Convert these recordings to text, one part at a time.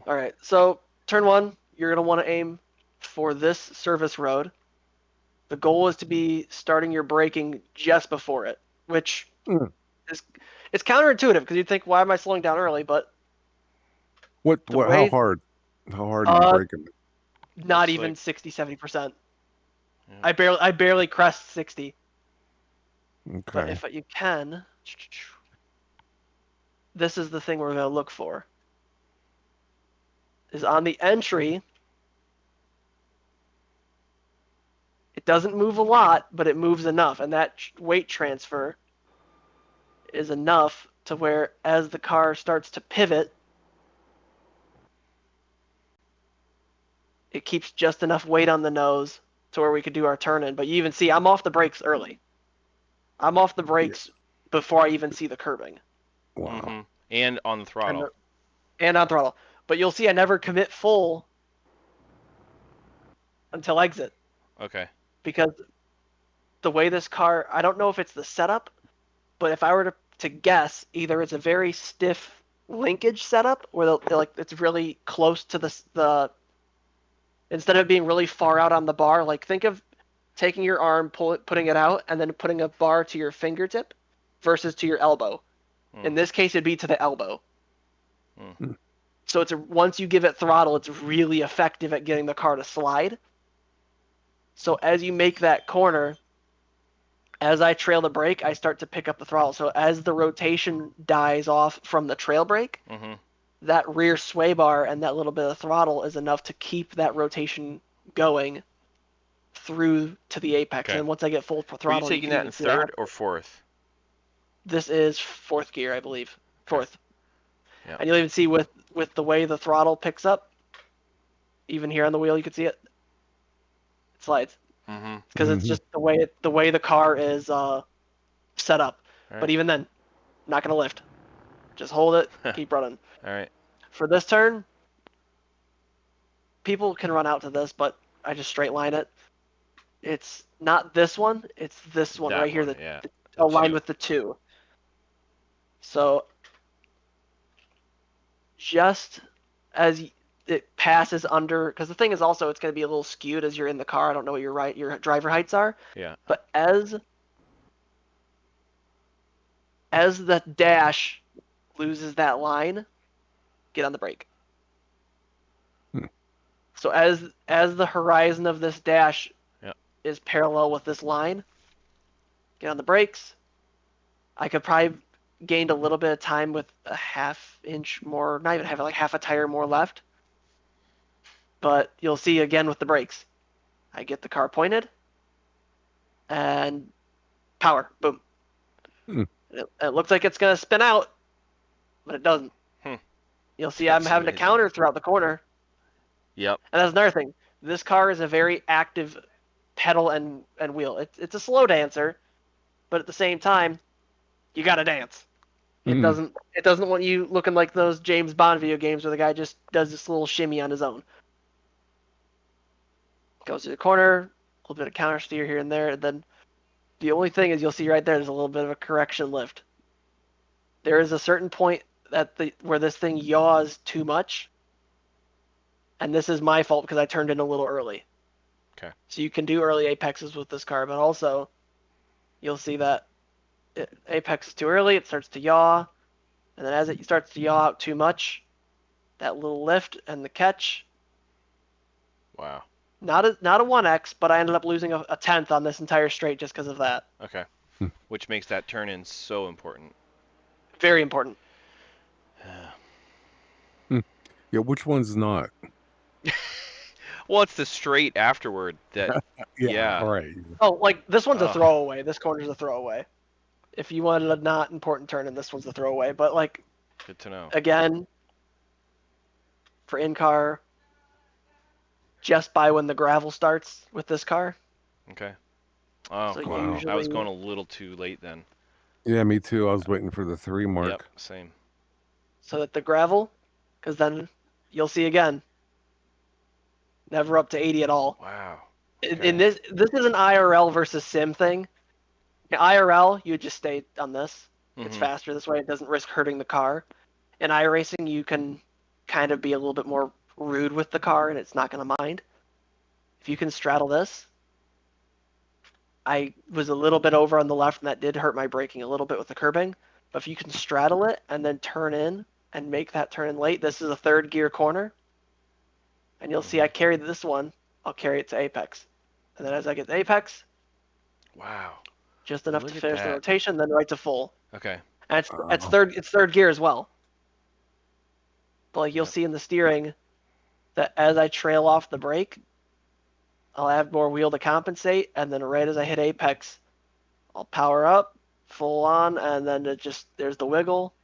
All right, so turn one, you're going to want to aim for this service road. The goal is to be starting your braking just before it, which Mm. is it's counterintuitive because you'd think, why am I slowing down early? But What? the How way, hard? How hard are you uh, breaking? not It's even like 60, 70%. yeah. I barely crest 60. But Okay. if you can, this is the thing we're going to look for. Is on the entry, it doesn't move a lot, but it moves enough, and that weight transfer is enough to where as the car starts to pivot, it keeps just enough weight on the nose to where we could do our turn in. But you even see I'm off the brakes early. I'm off the Yeah. brakes before I even see the curbing. Wow. Mm-hmm. And on the And throttle. and on throttle. But you'll see I never commit full until exit Okay. because the way this car, I don't know if it's the setup, but if I were to guess, either it's a very stiff linkage setup where like it's really close to the instead of being really far out on the bar, like think of taking your arm, putting it out, and then putting a bar to your fingertip versus to your elbow. In Mm. this case, it'd be to the elbow. Mm. Mm. So once you give it throttle, it's really effective at getting the car to slide. So as you make that corner, as I trail the brake, I start to pick up the throttle. So as the rotation dies off from the trail brake, Mm-hmm. that rear sway bar and that little bit of throttle is enough to keep that rotation going through to the apex. Okay. And once I get full Were you throttle, you taking can that even in see that. third or fourth? This is fourth gear, I believe. Okay. Fourth. Yeah. And you'll even see with the way the throttle picks up, even here on the wheel, you can see it. It slides. Mm-hmm. It's because it's Hmm. just the way the car is set up. All But right. even then, not gonna lift. Just hold it, keep running. All right. For this turn, people can run out to this, but I just straight line it. It's not this one, it's this one That right here one. that Yeah. The aligned two. with the two. So just as it passes under, because the thing is also it's going to be a little skewed as you're in the car. I don't know what your driver heights are, Yeah. but as the dash loses that line, get on the brake. Hmm. So as the horizon of this dash Yeah. is parallel with this line, get on the brakes. I could probably gained a little bit of time with a half inch more, not even half a tire more left. But you'll see again with the brakes. I get the car pointed and power, boom. Hmm. It looks like it's gonna spin out, but it doesn't. Hmm. You'll see I'm That's having to amazing. counter throughout the corner. Yep. And that's another thing. This car is a very active pedal and wheel. It's a slow dancer, but at the same time, you gotta dance. Hmm. It doesn't want you looking like those James Bond video games where the guy just does this little shimmy on his own. Goes to the corner, a little bit of counter steer here and there, and then the only thing is you'll see right there there's a little bit of a correction lift. There is a certain point where this thing yaws too much, and this is my fault because I turned in a little early. Okay. So you can do early apexes with this car, but also you'll see that apex is too early, it starts to yaw, and then as it starts to yaw out too much, that little lift and the catch, Wow. not a 1x, but I ended up losing a tenth on this entire straight just because of that. Okay. Hmm. Which makes that turn in so important. Very important. Hmm. Yeah. Which one's not? Well, it's the straight afterward that. Yeah. Yeah. All right. Oh, like this one's a Oh. throwaway. This corner's a throwaway. If you wanted a not important turn, and this one's a throwaway. But like Good to know. again, for in car, just by when the gravel starts with this car. Okay. Oh, So cool. Wow. I was usually, going a little too late then. Yeah. Me too. I was waiting for the 3 Yep. mark. Same. so that the gravel, because then you'll see again, never up to 80 at all. Wow. In Okay. this is an IRL versus sim thing. In IRL, you would just stay on this. It's Mhm. faster this way. It doesn't risk hurting the car. In iRacing, you can kind of be a little bit more rude with the car and it's not going to mind. If you can straddle this, I was a little bit over on the left and that did hurt my braking a little bit with the curbing. But if you can straddle it and then turn in and make that turn in late, this is a third gear corner. And you'll see I carried this one. I'll carry it to apex. And then as I get to apex, Wow. just enough Look to at finish the that. rotation, then right to full. Okay. And it's Wow. third gear as well. But like you'll Yep. see in the steering that as I trail off the brake, I'll have more wheel to compensate, and then right as I hit apex, I'll power up, full on, and then there's the wiggle,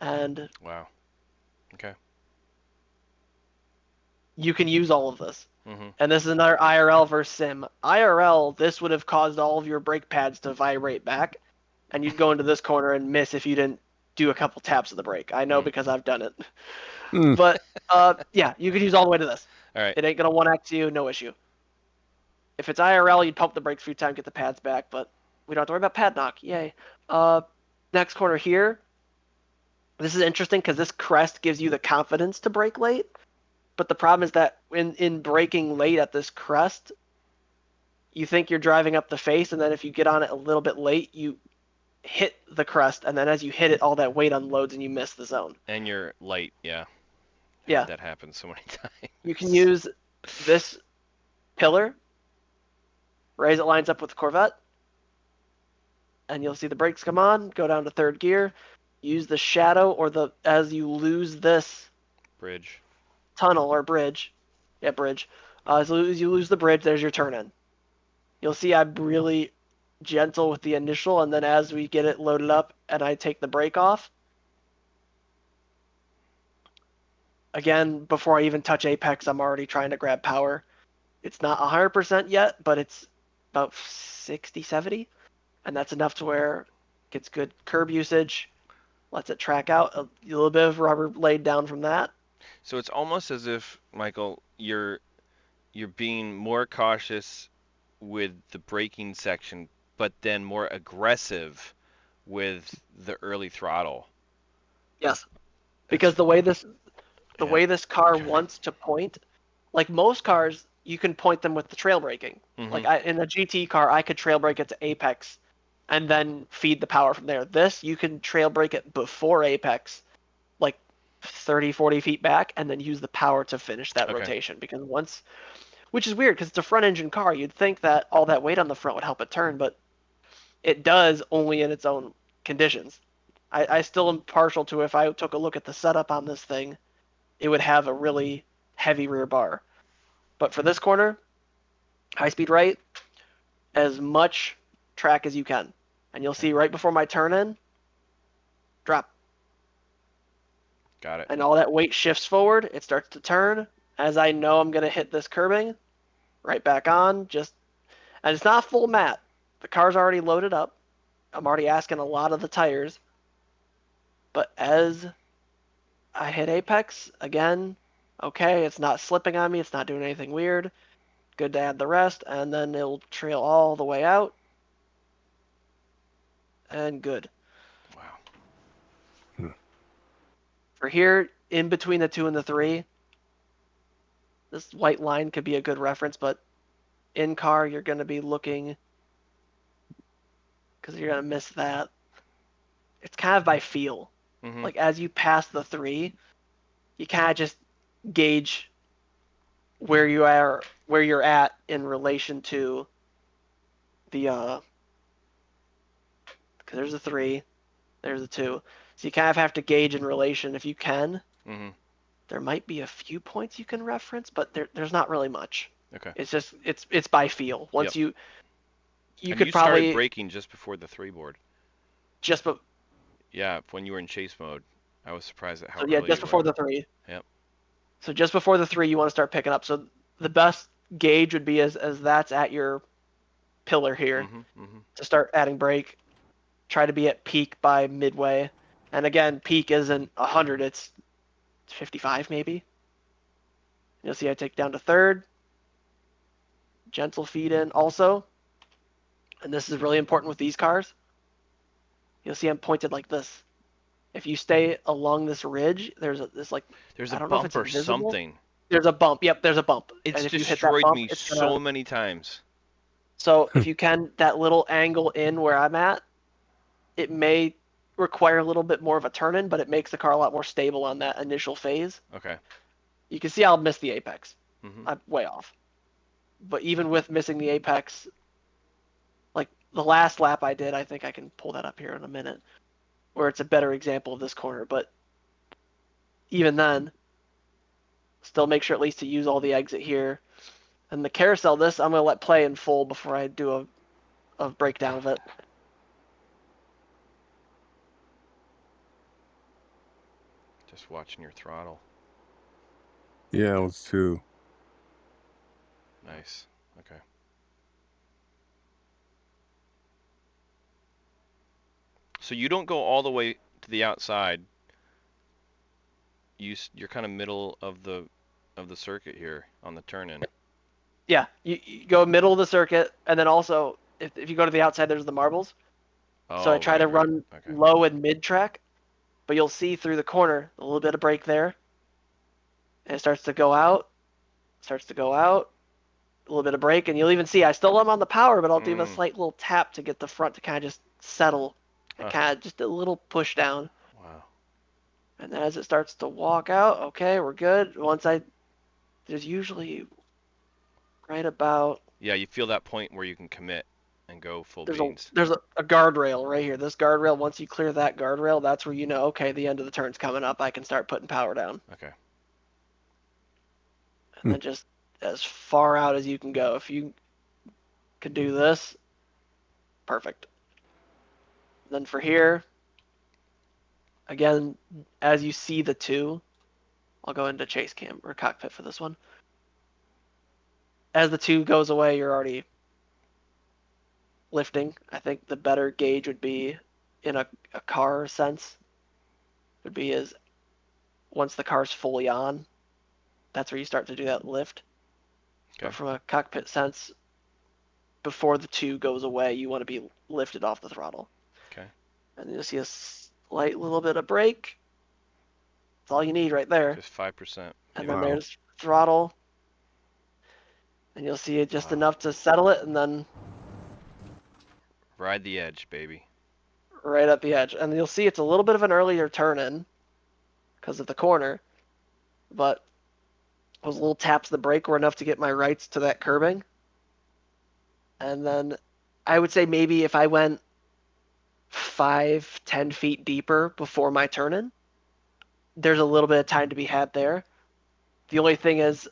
and Wow. Okay. you can use all of this. Mhm. And this is another IRL versus sim. IRL, this would have caused all of your brake pads to vibrate back, and you'd go into this corner and miss if you didn't do a couple taps of the brake. I know because I've done it. Mm. But yeah, you could use all the way to this. All right. It ain't gonna 1x you, no issue. If it's IRL, you'd pump the brakes a few times, get the pads back, but we don't have to worry about pad knock. Yay. Next corner here. This is interesting because this crest gives you the confidence to brake late. But the problem is that in braking late at this crest, you think you're driving up the face, and then if you get on it a little bit late, you hit the crest, and then as you hit it, all that weight unloads and you miss the zone. And you're light. Yeah. Yeah. Had that happen so many times. You can use this pillar, raise it lines up with the Corvette, and you'll see the brakes come on, go down to third gear, use the shadow or as you lose this Bridge. tunnel or bridge. Yeah, bridge. As you lose the bridge, there's your turn in. You'll see I'm really gentle with the initial, and then as we get it loaded up and I take the brake off, again, before I even touch apex, I'm already trying to grab power. It's not 100% yet, but it's about 60, 70, and that's enough to where it gets good curb usage, lets it track out, a little bit of rubber laid down from that. So it's almost as if, Michael, you're being more cautious with the braking section, but then more aggressive with the early throttle. Yes, That's because the yeah. way this car wants to point, like most cars, you can point them with the trail braking. Like Mhm. in a GT car, I could trail brake it to apex and then feed the power from there. This, you can trail brake it before apex, like 30, 40 feet back, and then use the power to finish that Okay. rotation. Because which is weird because it's a front engine car, you'd think that all that weight on the front would help it turn, but it does only in its own conditions. I still am partial to if I took a look at the setup on this thing, it would have a really heavy rear bar. But for this corner, high speed right, as much track as you can. And you'll see right before my turn in, drop. Got it. And all that weight shifts forward. It starts to turn. As I know I'm going to hit this curbing, right back on. And it's not full mat. The car's already loaded up. I'm already asking a lot of the tires. But as I hit apex, again, okay, it's not slipping on me. It's not doing anything weird. Good to add the rest. And then it'll trail all the way out. And good. Wow. For here, in between the 2 and the 3, this white line could be a good reference, but in car, you're going to be looking, because you're going to miss that. It's kind of by feel. Mhm. Like as you pass the 3, you kind of just gauge where you're at in relation to the, because there's a 3, there's a 2. So you kind of have to gauge in relation if you can. Mhm. There might be a few points you can reference, but there's not really much. Okay. It's just it's by feel. Yep. Once you And you could started probably braking just before the 3 board. just Yeah, when you were in chase mode. I was surprised at how so yeah, early just you were. before the 3. Yep. So just before the 3, you want to start picking up. So the best gauge would be as that's at your pillar here Mhm. Mhm. to start adding brake. Try to be at peak by midway. And again, peak isn't 100, it's 55 maybe. You'll see I take down to third. Gentle feed in also. And this is really important with these cars. You'll see I'm pointed like this. if you stay along this ridge, there's this like, There's a I don't know if bump it's or invisible. something. There's a bump. Yep, there's a bump. It's And if you hit that destroyed bump, me it's gonna. so many times. So if you can, that little angle in where I'm at, it may require a little bit more of a turn in, but it makes the car a lot more stable on that initial phase. Okay. You can see I'll miss the apex. Hmm. I'm way off. But even with missing the apex, like the last lap I did, I think I can pull that up here in a minute, where it's a better example of this corner. But even then, still make sure at least to use all the exit here. And the carousel, this I'm gonna let play in full before I do a breakdown of it. Just watching your throttle. Yeah, it was 2. Nice. Okay. So you don't go all the way to the outside. You're kind of middle of the circuit here on the turn in. Yeah, you go middle of the circuit, and then also if you go to the outside, there's the marbles. So I Oh, try to right. run Okay. low and mid track, but you'll see through the corner a little bit of brake there, and it starts to go out, a little bit of brake, and you'll even see I still am on the power, but I'll do a Mm. slight little tap to get the front to kind of just settle, and Huh. kind of just a little push down. Wow. And then as it starts to walk out, okay, we're good. There's usually right about Yeah, you feel that point where you can commit and go full there's a beans. there's a guardrail right here. This guardrail, once you clear that guardrail, that's where you know, okay, the end of the turn's coming up. I can start putting power down. Okay. And then just as far out as you can go. If you could do this, perfect. Then for here, again, as you see the 2, I'll go into chase cam or cockpit for this one. As the 2 goes away, you're already lifting. I think the better gauge would be in a car sense, would be as once the car's fully on, that's where you start to do that lift. Okay. But from a cockpit sense, before the 2 goes away, you want to be lifted off the throttle. Okay. And you'll see a slight little bit of brake. That's all you need right there. Just 5%. And Maybe. then Wow. there's throttle. And you'll see it just Wow. enough to settle it, and then Ride the edge, baby. right at the edge. And you'll see it's a little bit of an earlier turn in because of the corner, but those little taps of the brake were enough to get my rights to that curbing. And then I would say maybe if I went 5-10 feet deeper before my turn in, there's a little bit of time to be had there. The only thing is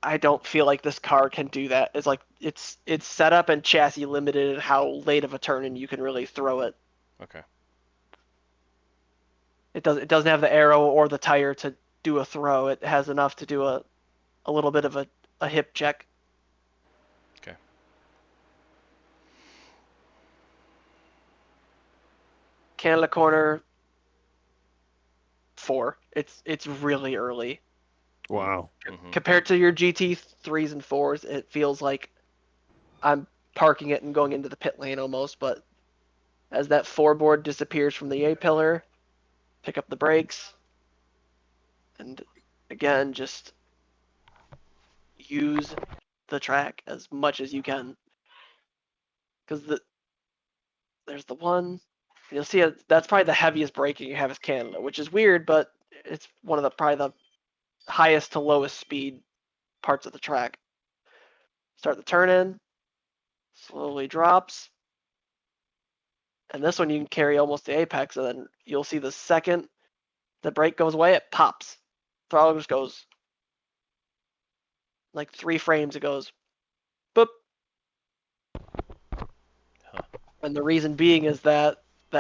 I don't feel like this car can do that. It's like it's set up and chassis limited in how late of a turn in you can really throw it. Okay. It doesn't have the arrow or the tire to do a throw. It has enough to do a little bit of a hip check. Okay. Canada corner 4. It's really early. Wow. Mm-hmm. Compared to your GT 3s and 4s, it feels like I'm parking it and going into the pit lane almost, but as that 4 board disappears from the A pillar, pick up the brakes, and again, just use the track as much as you can. Because there's the one, you'll see that's probably the heaviest braking you have is Canada, which is weird, but it's one of the probably the highest to lowest speed parts of the track. Start the turn in, slowly drops, and this one you can carry almost to apex, and then you'll see the second the brake goes away, it pops. Throttle just goes like 3 frames. It goes boop. Huh. And the reason being is that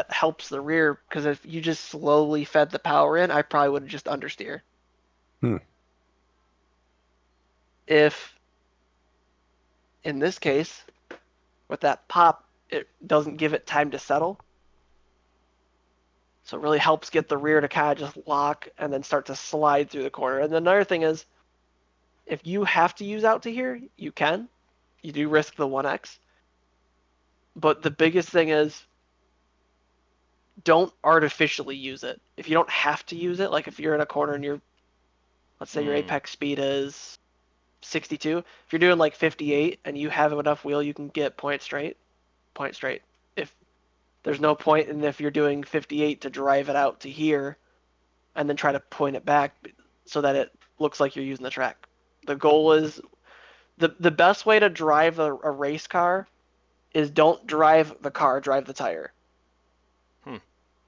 helps the rear because if you just slowly fed the power in, I probably would have just understeer. Hmm. If in this case, with that pop, it doesn't give it time to settle. So it really helps get the rear to kind of just lock and then start to slide through the corner. And then another thing is, if you have to use out to here, you can. You do risk the 1x. But the biggest thing is don't artificially use it. If you don't have to use it, like if you're in a corner and let's say your apex speed is 62, if you're doing like 58 and you have enough wheel, you can get point straight. If there's no point in if you're doing 58 to drive it out to here and then try to point it back so that it looks like you're using the track. The goal is the best way to drive a race car is don't drive the car, drive the tire.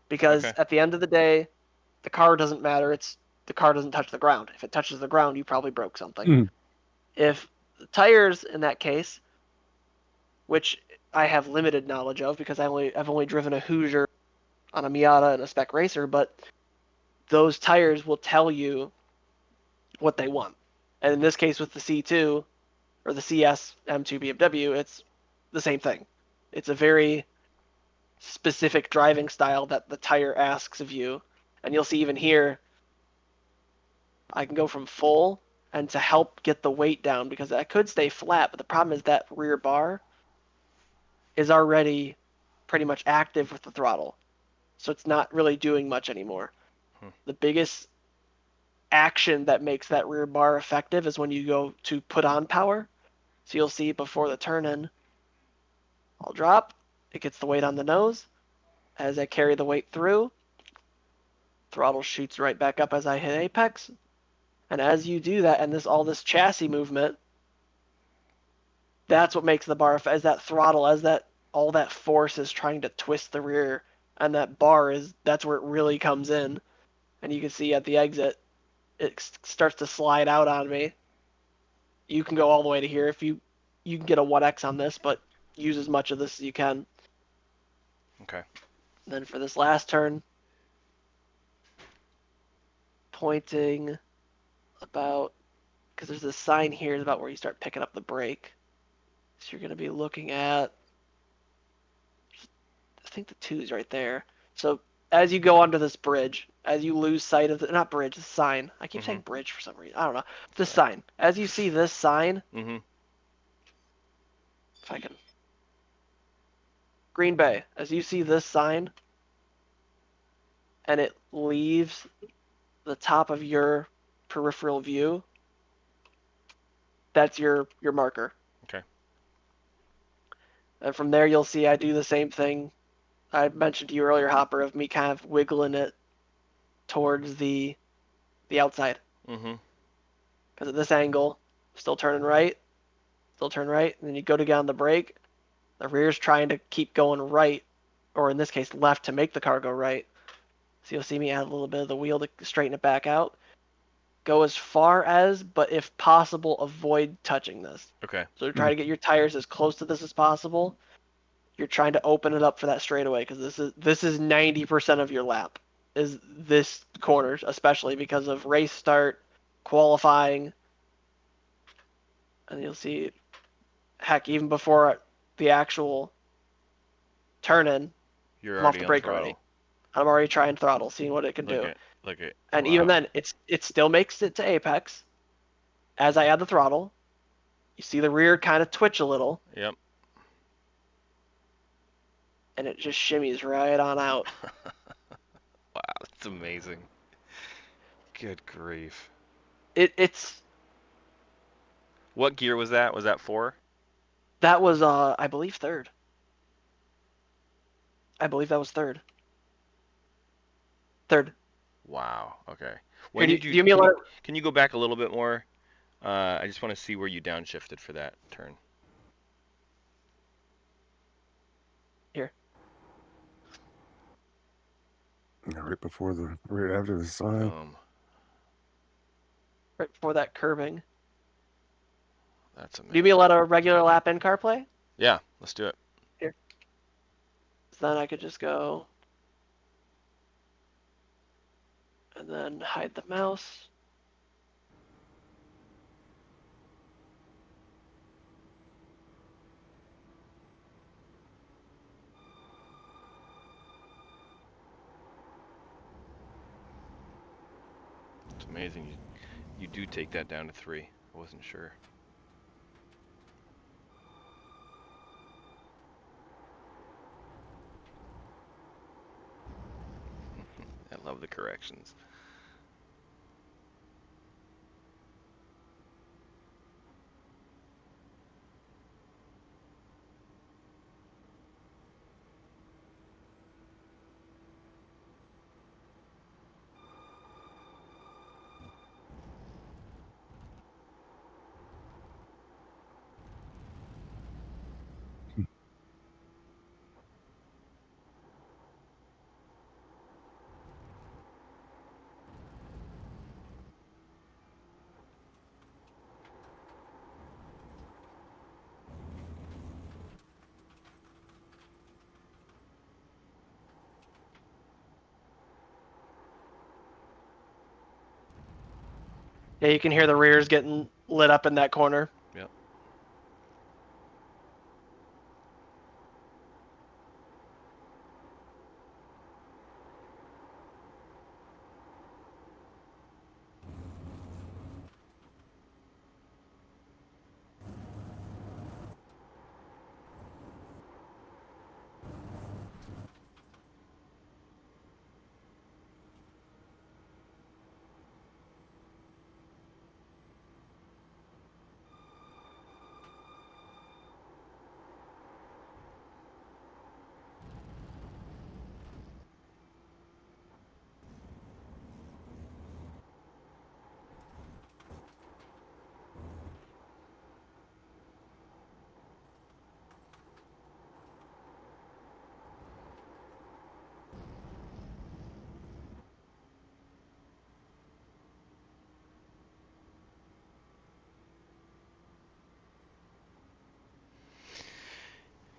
Because Okay. at the end of the day, the car doesn't matter. The car doesn't touch the ground. If it touches the ground, you probably broke something. Mm. If the tires in that case, which I have limited knowledge of because I've only driven a Hoosier on a Miata and a spec racer, but those tires will tell you what they want. And in this case with the C2 or the CS M2 BMW, it's the same thing. It's a very specific driving style that the tire asks of you. And you'll see even here, I can go from full and to help get the weight down because I could stay flat, but the problem is that rear bar is already pretty much active with the throttle. So it's not really doing much anymore. The biggest action that makes that rear bar effective is when you go to put on power. So you'll see before the turn in, I'll drop, it gets the weight on the nose. As I carry the weight through, throttle shoots right back up as I hit apex. And as you do that, and all this chassis movement, that's what makes the bar as that throttle, as that all that force is trying to twist the rear, and that bar that's where it really comes in. And you can see at the exit, it starts to slide out on me. You can go all the way to here if you can get a 1x on this, but use as much of this as you can. Okay. Then for this last turn, pointing about, because there's this sign here about where you start picking up the brake. So you're going to be looking at, I think the 2's right there. So as you go onto this bridge, as you lose sight of not bridge, the sign. I keep saying bridge for some reason. I don't know. The sign. As you see this sign, Mm-hmm. if I can. Green Bay. As you see this sign, and it leaves the top of your peripheral view, that's your marker. Okay. And from there, you'll see I do the same thing I mentioned to you earlier, Hopper, of me kind of wiggling it towards the outside. Mm-hmm. Because at this angle, still turning right, and then you go to get on the brake. The rear's trying to keep going right, or in this case, left to make the car go right. So you'll see me add a little bit of the wheel to straighten it back out. Go as far as, but if possible, avoid touching this. Okay. So try to get your tires as close to this as possible. You're trying to open it up for that straightaway because this is 90% of your lap is this corner, especially because of race start, qualifying, and you'll see, heck, even before the actual turn in, You're I'm off the already on brake already. throttle. I'm already trying throttle, seeing what it can Look do. at look at And even wow. then, it still makes it to apex. As I add the throttle, you see the rear kind of twitch a little, Yep. and it just shimmies right on out. Wow, that's amazing. Good grief. It's What gear was that? Was that 4? that was I believe third. I believe that was third. Third. Wow. Okay. Here, When did do you you mean let can you go back a little bit more? I just want to see where you downshifted for that turn. here? Yeah, right after the sign. Boom. Right before that curving. That's Do you mean amazing. let a regular lap in car play? Yeah, let's do it. Here. So then I could just go and then hide the mouse. It's amazing you do take that down to 3. I wasn't sure. directions. Yeah, you can hear the rears getting lit up in that corner. Yep.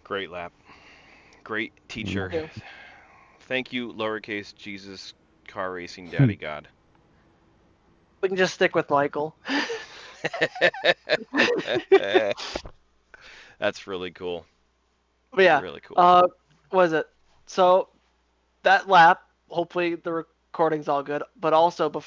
Great lap. Great teacher. Yeah. Thank you, lowercase Jesus car racing daddy god. We can just stick with Michael. That's really cool. But yeah, Really cool. was it? So that lap, hopefully the recording's all good. But also